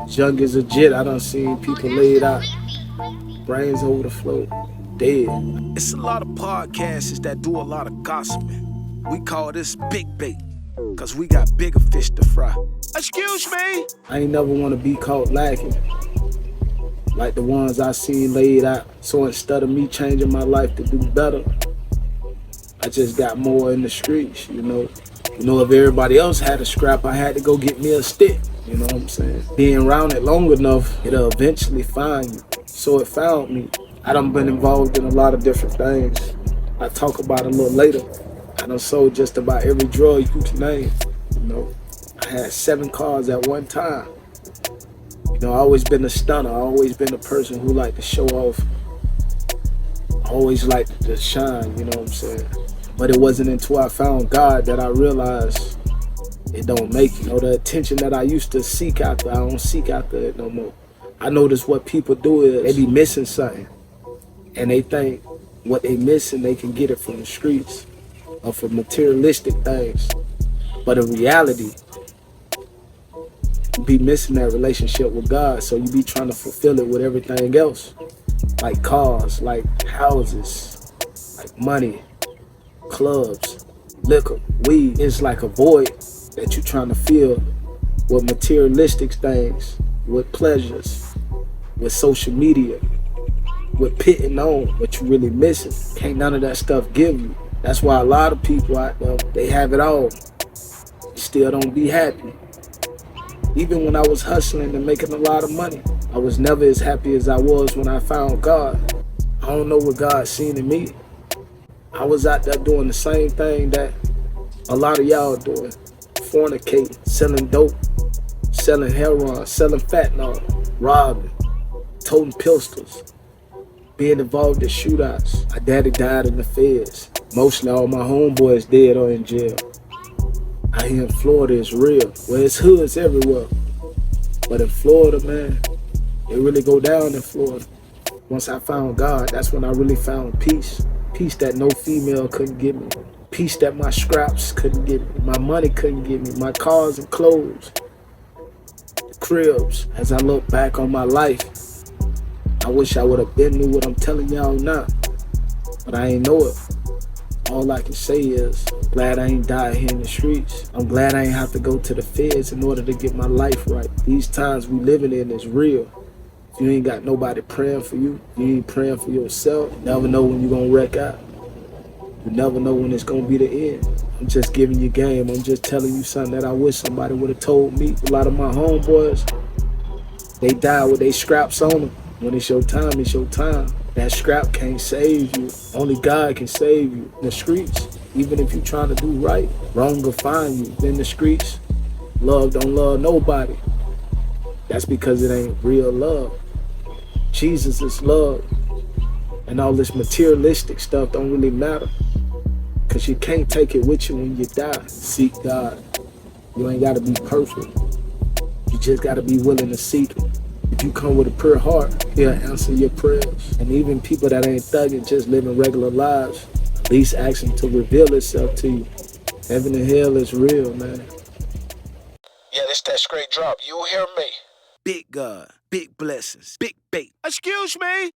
As young as a jit, I done seen people laid out, brains over the floor, dead. It's a lot of podcasts that do a lot of gossiping. We call this big bait, cause we got bigger fish to fry. Excuse me! I ain't never wanna be caught lacking, like the ones I seen laid out. So instead of me changing my life to do better, I just got more in the streets, you know. If everybody else had a scrap, I had to go get me a stick. You know what I'm saying? Being around it long enough, it'll eventually find you. So it found me. I done been involved in a lot of different things. I talk about it a little later. I done sold just about every drug you can name. You know, I had 7 cars at one time. You know, I always been a stunner. I always been a person who liked to show off. I always liked to shine, you know what I'm saying? But it wasn't until I found God that I realized it don't make it. You know, the attention that I used to seek after, I don't seek after it no more. I notice what people do is they be missing something. And they think what they missing, they can get it from the streets or from materialistic things. But in reality, you be missing that relationship with God. So you be trying to fulfill it with everything else. Like cars, like houses, like money, clubs, liquor, weed. It's like a void that you're trying to fill with materialistic things, with pleasures, with social media, with pitting on what you really missing. Can't none of that stuff give you. That's why a lot of people out there, they have it all, still don't be happy. Even when I was hustling and making a lot of money, I was never as happy as I was when I found God. I don't know what God seen in me. I was out there doing the same thing that a lot of y'all doing. Fornicating, selling dope, selling heroin, selling fentanyl, robbing, toting pistols, being involved in shootouts. My daddy died in the feds. Mostly all my homeboys dead or in jail. Out here in Florida is real. Well, it's hoods everywhere. But in Florida, man, it really go down in Florida. Once I found God, that's when I really found peace. Peace that no female couldn't give me. Peace that my scraps couldn't give me. My money couldn't give me. My cars and clothes. The cribs. As I look back on my life, I wish I would have been knew what I'm telling y'all now. But I ain't know it. All I can say is, I'm glad I ain't died here in the streets. I'm glad I ain't have to go to the feds in order to get my life right. These times we living in is real. If you ain't got nobody praying for you, you ain't praying for yourself, you never know when you're gonna wreck out. You never know when it's gonna be the end. I'm just giving you game. I'm just telling you something that I wish somebody would have told me. A lot of my homeboys, they die with their scraps on them. When it's your time, it's your time. That scrap can't save you. Only God can save you. In the streets, even if you're trying to do right, wrong will find you. In the streets, love don't love nobody. That's because it ain't real love. Jesus is love. And all this materialistic stuff don't really matter. Because you can't take it with you when you die. Seek God. You ain't got to be perfect. You just got to be willing to seek it. If you come with a pure heart, He'll answer your prayers. And even people that ain't thugging, just living regular lives, at least ask Him to reveal itself to you. Heaven and hell is real, man. Yeah, this that straight drop. You hear me? Big God, big blessings, big bait. Excuse me?